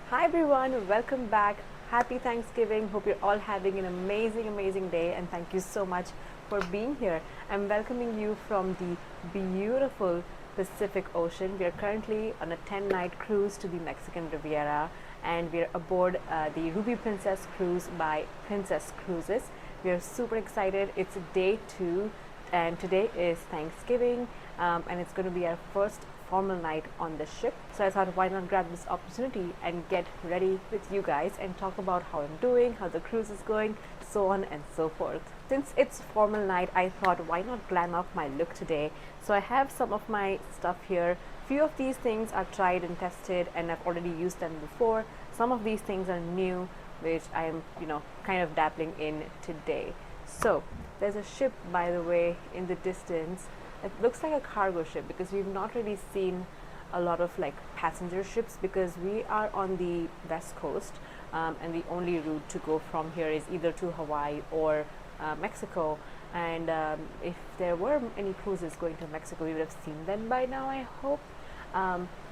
Hi everyone, welcome back. Happy Thanksgiving. Hope you're all having an amazing day, and thank you so much for being here. I'm welcoming you from the beautiful Pacific Ocean. We are currently on a 10-night cruise to the Mexican Riviera, and we're aboard the Ruby Princess cruise by Princess Cruises. We are super excited. It's day 2, and today is Thanksgiving, and it's going to be our first formal night on the ship. So I thought, why not grab this opportunity and get ready with you guys and talk about how I'm doing, how the cruise is going, so on and so forth. Since it's formal night, I thought, why not glam up my look today? So I have some of my stuff here. Few of these things are tried and tested, and I've already used them before. Some of these things are new, which I'm, kind of dabbling in today. So there's a ship, by the way, in the distance. It looks like a cargo ship because we've not really seen a lot of like passenger ships, because we are on the west coast, and the only route to go from here is either to Hawaii or Mexico. And if there were any cruises going to Mexico, we would have seen them by now, I hope.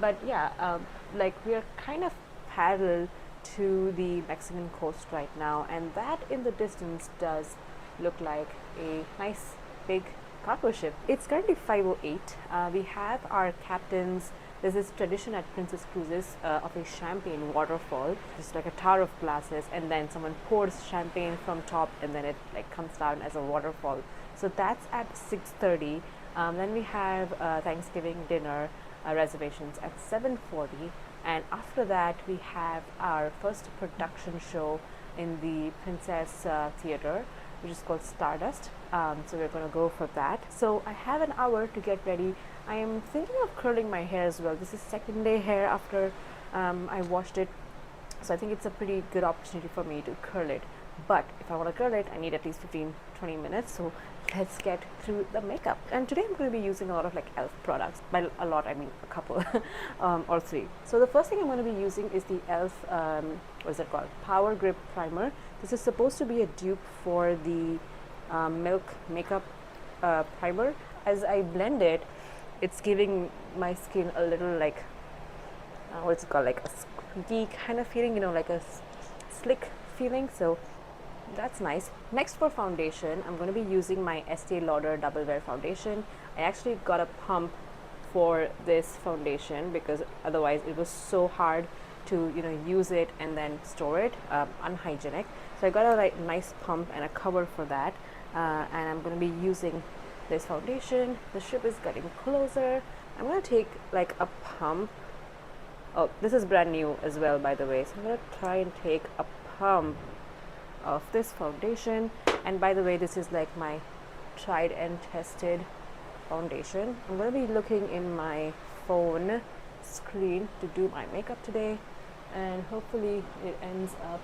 But yeah, like we are kind of parallel to the Mexican coast right now, and that in the distance does look like a nice big cargo ship. It's currently 5:08. We have our captains. There's this tradition at Princess Cruises of a champagne waterfall, just like a tower of glasses, and then someone pours champagne from top, and then it like comes down as a waterfall. So that's at 6:30. Then we have Thanksgiving dinner reservations at 7:40, and after that we have our first production show in the Princess Theater, which is called Stardust. So we're going to go for that. So I have an hour to get ready. I am thinking of curling my hair as well. This is second day hair after I washed it. So I think it's a pretty good opportunity for me to curl it. But if I want to curl it, I need at least 15-20 minutes. So let's get through the makeup. And today I'm going to be using a lot of like e.l.f. products. By a lot, I mean a couple or 3. So the first thing I'm going to be using is the e.l.f. What is it called? Power Grip Primer. This is supposed to be a dupe for the Milk Makeup Primer. As I blend it, it's giving my skin a little like, what's it called? Like a squeaky kind of feeling, like a slick feeling. So that's nice. Next, for foundation, I'm going to be using my Estee Lauder Double Wear Foundation. I actually got a pump for this foundation because otherwise it was so hard to use it and then store it, unhygienic. So I got a nice pump and a cover for that, and I'm going to be using this foundation. The ship is getting closer. I'm going to take like a pump. Oh, this is brand new as well, by the way. So I'm going to try and take a pump of this foundation. And by the way, this is like my tried and tested foundation. I'm going to be looking in my phone screen to do my makeup today, and hopefully it ends up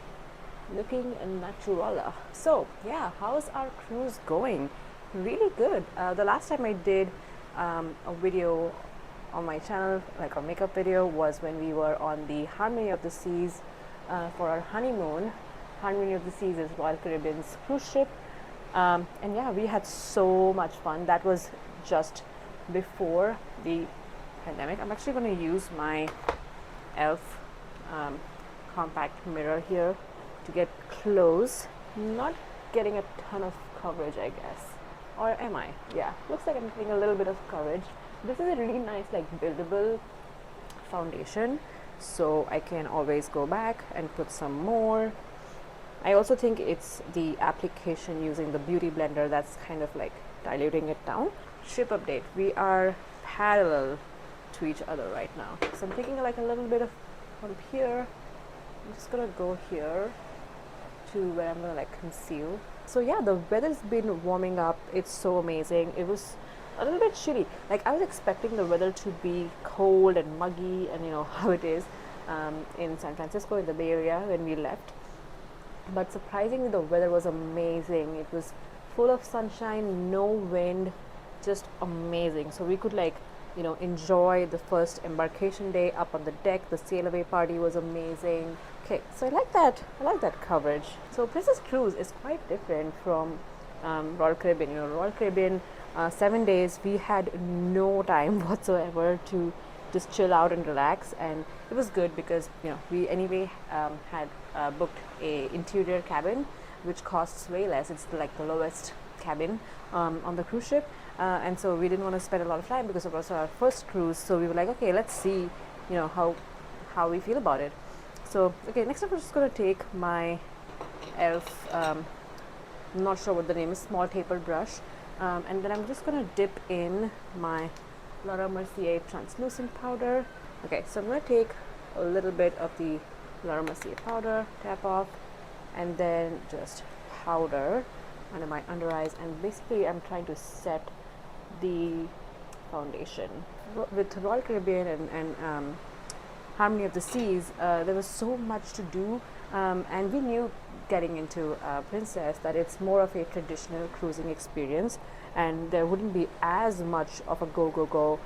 looking natural. So yeah, how's our cruise going? Really good. The last time I did a video on my channel, like a makeup video, was when we were on the Harmony of the Seas for our honeymoon. Harmony of the Seas is Royal Caribbean's cruise ship, and yeah, we had so much fun. That was just before the pandemic. I'm actually going to use my e.l.f. Compact mirror here to get close. Not getting a ton of coverage, I guess. Or am I? Yeah, looks like I'm getting a little bit of coverage. This is a really nice like buildable foundation, so I can always go back and put some more. I also think it's the application using the beauty blender that's kind of like diluting it down. Ship update. We are parallel to each other right now. So I'm taking like a little bit of from here. I'm just gonna go here to where I'm gonna like conceal. So yeah, the weather's been warming up. It's so amazing. It was a little bit chilly. Like I was expecting the weather to be cold and muggy, and how it is in San Francisco, in the Bay Area, when we left. But surprisingly, the weather was amazing. It was full of sunshine, no wind, just amazing. So we could like enjoy the first embarkation day up on the deck. The sail away party was amazing. Okay, so I like that coverage. So Princess Cruise is quite different from Royal Caribbean. Royal Caribbean, 7 days, we had no time whatsoever to just chill out and relax. And it was good because we anyway had booked a interior cabin, which costs way less. It's like the lowest cabin on the cruise ship, and so we didn't want to spend a lot of time because it was our first cruise. So we were like, okay, let's see how we feel about it. So okay, next up we're just going to take my elf, I'm not sure what the name is, small tapered brush, and then I'm just going to dip in my Laura Mercier translucent powder. Okay, so I'm going to take a little bit of the Laura Mercier powder, tap off, and then just powder under my under eyes, and basically I'm trying to set the foundation. With Royal Caribbean and Harmony of the Seas, there was so much to do, and we knew getting into Princess that it's more of a traditional cruising experience, and there wouldn't be as much of a go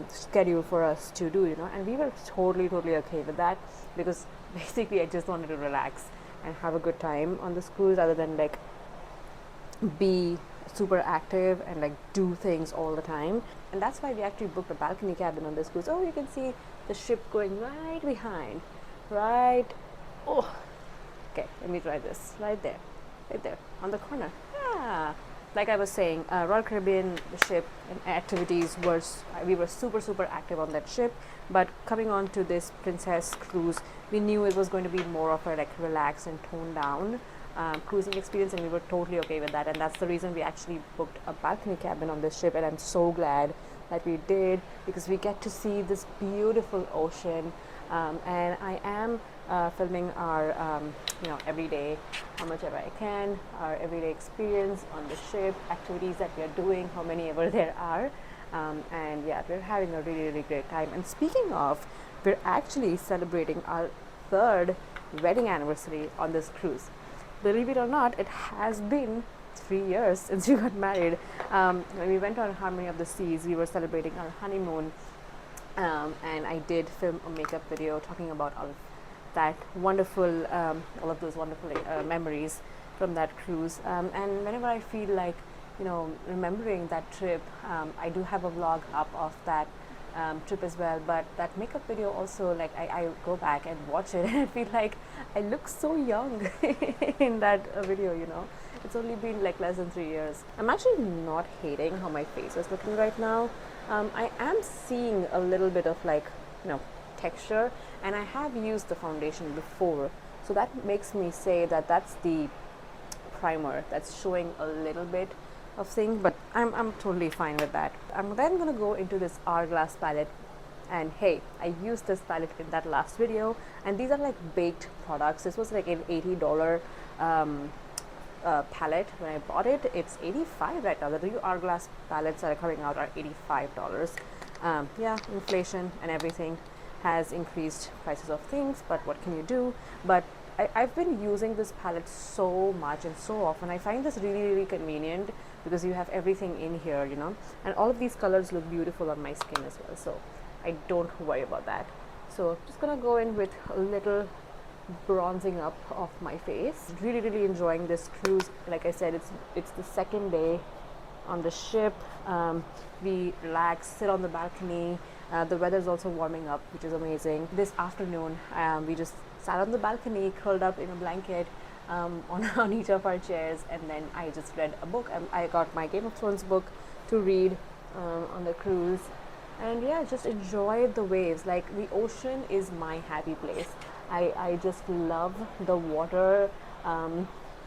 schedule for us to do, and we were totally okay with that, because basically I just wanted to relax and have a good time on this cruise, rather than like be super active and like do things all the time. And that's why we actually booked a balcony cabin on this cruise. Oh, you can see the ship going right behind, right. Oh, okay, let me try this. Right there on the corner. Yeah, like I was saying, Royal Caribbean, the ship and activities we were super active on that ship. But coming on to this Princess cruise, we knew it was going to be more of a like relaxed and toned down cruising experience, and we were totally okay with that. And that's the reason we actually booked a balcony cabin on this ship, and I'm so glad that we did, because we get to see this beautiful ocean. And I am filming our everyday, how much ever I can, our everyday experience on the ship, activities that we are doing, how many ever there are. And yeah, we're having a really great time. And speaking of, we're actually celebrating our 3rd wedding anniversary on this cruise. Believe it or not, it has been 3 years since we got married. When we went on Harmony of the Seas, we were celebrating our honeymoon, and I did film a makeup video talking about all of that wonderful, all of those wonderful memories from that cruise. And whenever I feel like remembering that trip, I do have a vlog up of that trip as well. But that makeup video also, like I go back and watch it, and I feel like I look so young in that video. It's only been like less than 3 years. I'm actually not hating how my face is looking right now. I am seeing a little bit of like texture, and I have used the foundation before, so that makes me say that that's the primer that's showing a little bit of thing, but I'm totally fine with that. I'm then going to go into this Hourglass palette, and hey, I used this palette in that last video, and these are like baked products. This was like an $80 palette when I bought it. It's $85 right now. The new Hourglass palettes that are coming out are $85. Yeah, inflation and everything has increased prices of things, but what can you do? But I've been using this palette so much and so often. I find this really convenient, because you have everything in here, and all of these colors look beautiful on my skin as well, so I don't worry about that. So I'm just gonna go in with a little bronzing up of my face. Really enjoying this cruise. Like I said, it's the 2nd day on the ship. We relax, sit on the balcony. The weather's also warming up, which is amazing. This afternoon, we just sat on the balcony, curled up in a blanket on each of our chairs, and then I just read a book. I got my Game of Thrones book to read on the cruise, and yeah, just enjoy the waves. Like, the ocean is my happy place. I just love the water.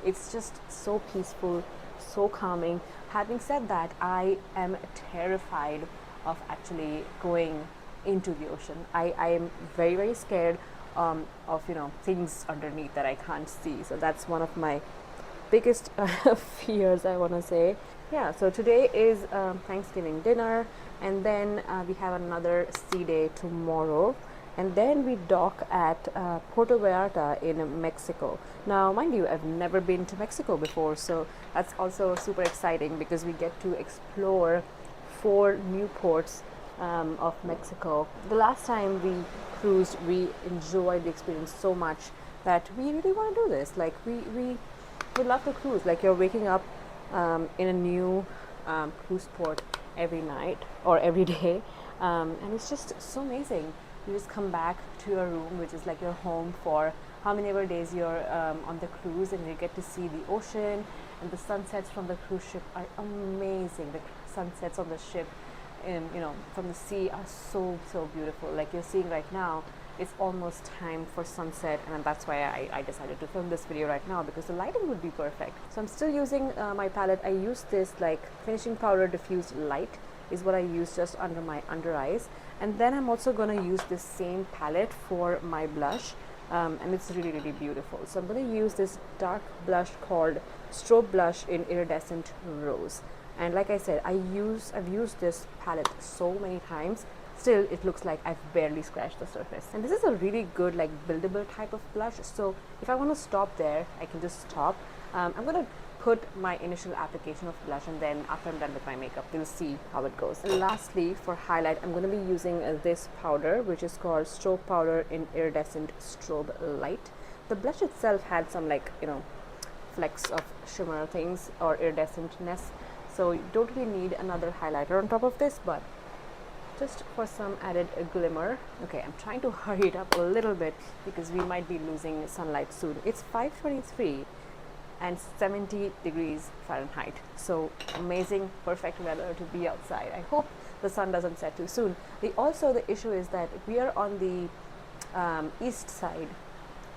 It's just so peaceful, so calming. Having said that, I am terrified of actually going into the ocean. I am very scared of things underneath that I can't see. So that's one of my biggest fears, I want to say. Yeah, so today is Thanksgiving dinner, and then we have another sea day tomorrow, and then we dock at Puerto Vallarta in Mexico. Now, mind you, I've never been to Mexico before, so that's also super exciting, because we get to explore 4 new ports of Mexico. The last time we cruised, we enjoyed the experience so much that we really want to do this. Like, we would love to cruise. Like, you're waking up in a new cruise port every night or every day, And it's just so amazing. You just come back to your room, which is like your home for how many ever days you're on the cruise, and you get to see the ocean, and the sunsets from the cruise ship are amazing. The sunsets on the ship, from the sea are so beautiful. Like you're seeing right now, it's almost time for sunset, and that's why I decided to film this video right now, because the lighting would be perfect. So I'm still using my palette. I use this like finishing powder diffused light is what I use just under my under eyes, and then I'm also going to use this same palette for my blush, and it's really beautiful. So I'm going to use this dark blush called Strobe Blush in Iridescent Rose, and like I said, I've used this palette so many times. Still, it looks like I've barely scratched the surface. And this is a really good like buildable type of blush, so if I want to stop there, I can just stop. I'm going to put my initial application of blush, and then after I'm done with my makeup, we'll see how it goes. And lastly, for highlight, I'm going to be using this powder, which is called Strobe Powder in Iridescent Strobe Light. The blush itself had some like, flecks of shimmer things or iridescentness, so you don't really need another highlighter on top of this, but just for some added glimmer. Okay, I'm trying to hurry it up a little bit because we might be losing sunlight soon. It's 5:23 and 70 degrees Fahrenheit, so amazing, perfect weather to be outside. I hope the sun doesn't set too soon. The issue is that we are on the east side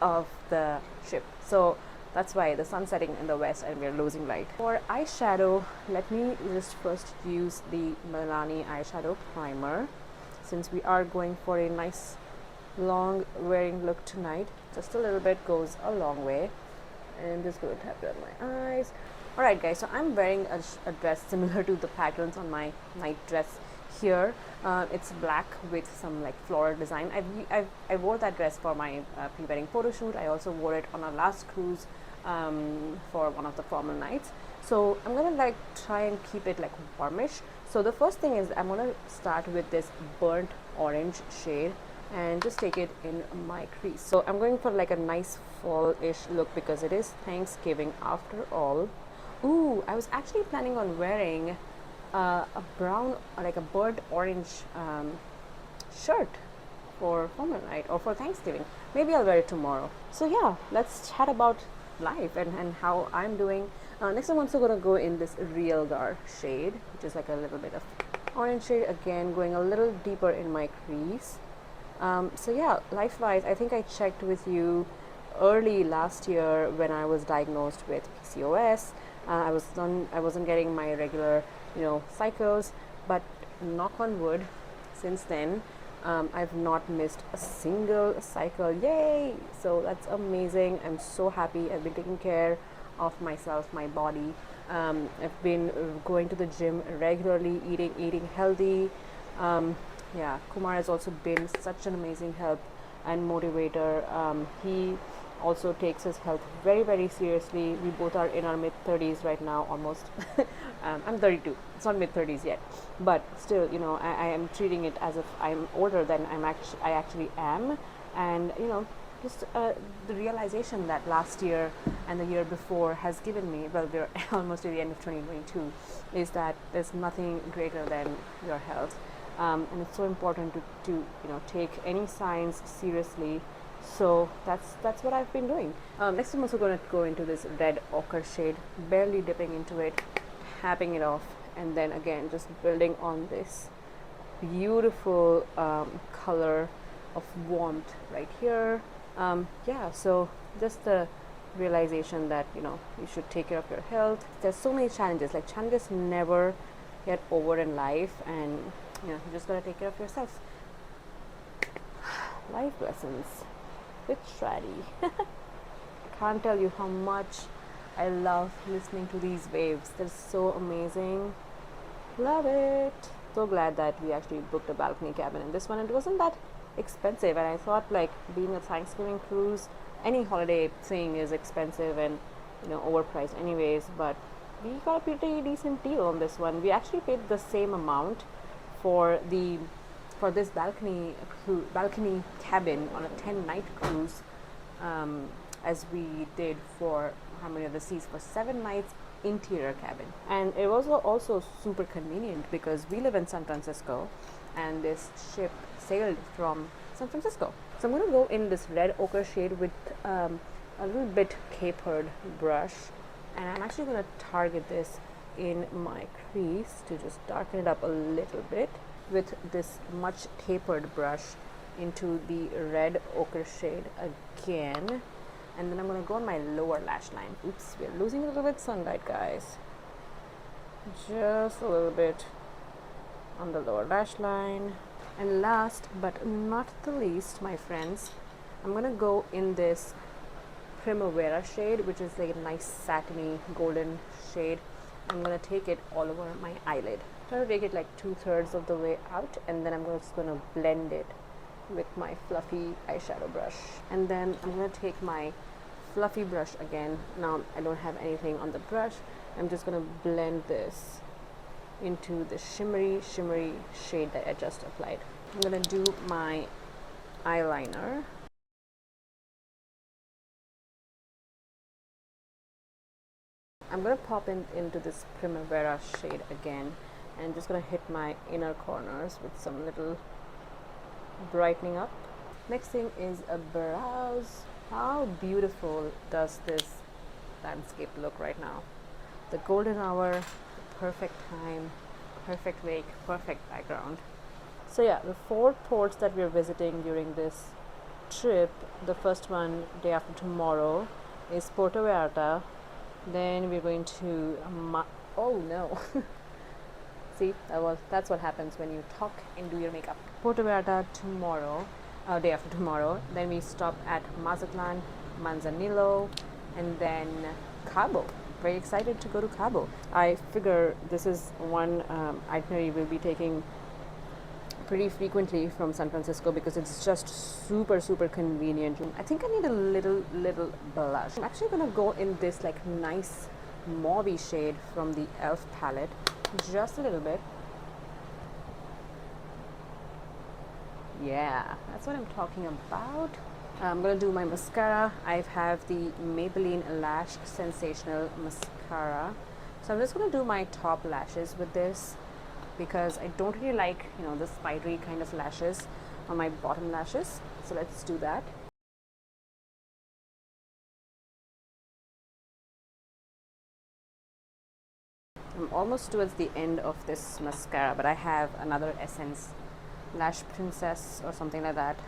of the ship, so that's why the sun's setting in the west and we're losing light. For eyeshadow, let me just first use the Milani eyeshadow primer, since we are going for a nice long wearing look tonight. Just a little bit goes a long way. And I'm just going to tap it on my eyes. Alright guys, so I'm wearing a dress similar to the patterns on my night dress here. It's black with some like floral design. I wore that dress for my pre-wedding photo shoot. I also wore it on our last cruise for one of the formal nights. So I'm gonna like try and keep it like warmish. So the first thing is I'm gonna start with this burnt orange shade and just take it in my crease. So I'm going for like a nice fall-ish look because it is Thanksgiving after all. Ooh, I was actually planning on wearing a brown, like a burnt orange shirt for formal night or for Thanksgiving. Maybe I'll wear it tomorrow. So yeah, let's chat about life and how I'm doing. Next I'm also going to go in this Real Gar shade, which is like a little bit of orange shade, again going a little deeper in my crease. So yeah, life-wise, I think I checked with you early last year when I was diagnosed with PCOS. I wasn't getting my regular, cycles, but knock on wood, since then, I've not missed a single cycle. Yay! So that's amazing. I'm so happy. I've been taking care of myself, my body. I've been going to the gym regularly, eating healthy. Yeah, Kumar has also been such an amazing help and motivator. He also takes his health very seriously. We both are in our mid-30s right now, almost. I'm 32. It's not mid-30s yet, but still, I am treating it as if I'm older than I actually am, and just the realization that last year and the year before has given me, well, we're almost at the end of 2022, is that there's nothing greater than your health. And it's so important to take any signs seriously. So that's what I've been doing. Next I'm also going to go into this red ochre shade, barely dipping into it, tapping it off, and then again just building on this beautiful color of warmth right here. Yeah, so just the realization that you should take care of your health. There's so many challenges, like challenges never get over in life, and you just gotta take care of yourself. Life lessons with Shraddy. Can't tell you how much I love listening to these waves. They're so amazing. Love it. So glad that we actually booked a balcony cabin in this one. It wasn't that expensive, and I thought like being a Thanksgiving cruise, any holiday thing is expensive and overpriced anyways, but we got a pretty decent deal on this one. We actually paid the same amount for this balcony cabin on a 10-night cruise as we did for Harmony of the Seas for 7 nights interior cabin. And it was also super convenient because we live in San Francisco, and this ship sailed from San Francisco. So I'm going to go in this red ochre shade with a little bit tapered brush, and I'm actually going to target this in my crease to just darken it up a little bit with this much tapered brush into the red ochre shade again. And then I'm going to go on my lower lash line. Oops, we're losing a little bit sunlight, guys. Just a little bit on the lower lash line. And last but not the least, my friends, I'm going to go in this Primavera shade, which is like a nice satiny golden shade. I'm going to take it all over my eyelid. Try to take it like 2/3 of the way out, and then I'm just going to blend it with my fluffy eyeshadow brush. And then I'm going to take my fluffy brush again. Now I don't have anything on the brush. I'm just going to blend this into the shimmery shade that I just applied. I'm going to do my eyeliner. I'm going to pop into this Primavera shade again, and I'm just going to hit my inner corners with some little brightening up. Next thing is a brows. How beautiful does this landscape look right now? The golden hour, the perfect time, perfect wake, perfect background. So yeah, the 4 ports that we're visiting during this trip, the first one day after tomorrow is Puerto Vallarta. Then we're going to oh no. See, that's what happens when you talk and do your makeup. Puerto Vallarta tomorrow, day after tomorrow. Then we stop at Mazatlan, Manzanillo, and then Cabo. Very excited to go to Cabo. I figure this is one itinerary we'll be taking pretty frequently from San Francisco because it's just super convenient. I think I need a little blush. I'm actually gonna go in this like nice mauvey shade from the e.l.f. palette, just a little bit. Yeah, that's what I'm talking about. I'm gonna do my mascara. I have the Maybelline Lash Sensational Mascara. So I'm just gonna do my top lashes with this because I don't really like, the spidery kind of lashes on my bottom lashes. So let's do that. I'm almost towards the end of this mascara, but I have another Essence Lash Princess or something like that.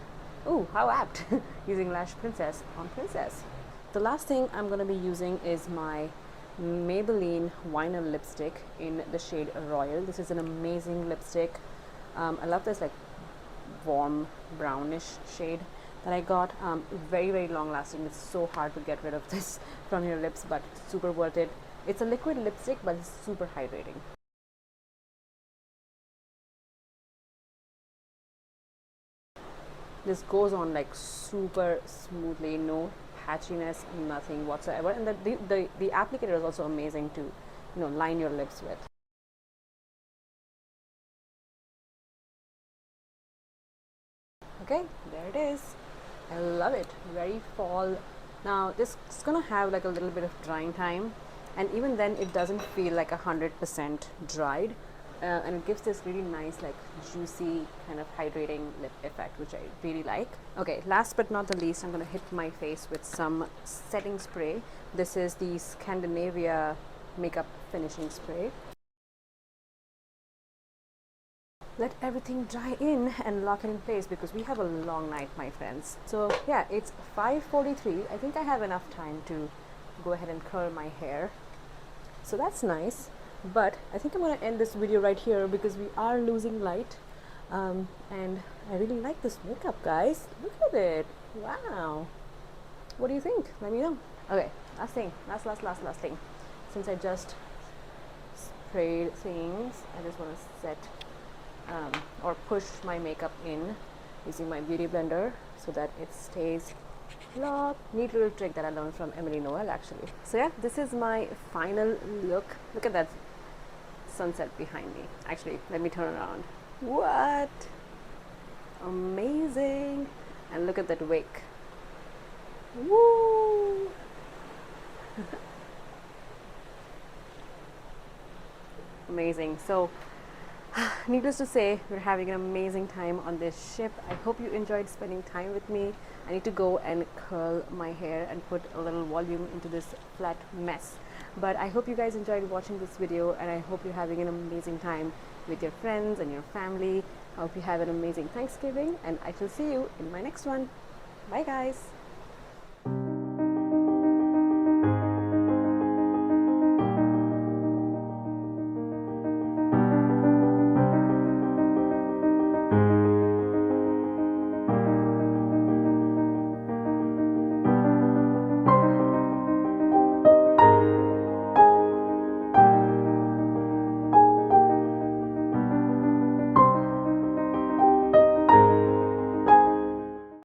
Ooh, how apt! Using Lash Princess on Princess. The last thing I'm going to be using is my Maybelline Vinyl lipstick in the shade Royal. This is an amazing lipstick. I love this like warm brownish shade that I got. Very long lasting. It's so hard to get rid of this from your lips, but super worth it. It's a liquid lipstick, but it's super hydrating. This goes on like super smoothly, no patchiness, nothing whatsoever. And the applicator is also amazing to line your lips with. Okay, there it is. I love it. Very fall. Now this is gonna have like a little bit of drying time, and even then it doesn't feel like 100% dried. And it gives this really nice like juicy kind of hydrating lip effect, which I really like. Okay, last but not the least, I'm going to hit my face with some setting spray. This is the Scandinavia makeup finishing spray. Let everything dry in and lock it in place because we have a long night, my friends. So yeah, it's 5:43. I think I have enough time to go ahead and curl my hair, so that's nice. But I think I'm going to end this video right here because we are losing light, and I really like this makeup, guys. Look at it. Wow. What do you think? Let me know. Okay, last thing, last thing. Since I just sprayed things, I just want to set or push my makeup in using my beauty blender so that it stays locked. Neat little trick that I learned from Emily Noel, actually. So yeah, this is my final look. Look at that sunset behind me. Actually, let me turn around. What? Amazing. And look at that wake. Woo! Amazing. So Needless to say, we're having an amazing time on this ship. I hope you enjoyed spending time with me. I need to go and curl my hair and put a little volume into this flat mess. But I hope you guys enjoyed watching this video, and I hope you're having an amazing time with your friends and your family. I hope you have an amazing Thanksgiving, and I shall see you in my next one. Bye guys.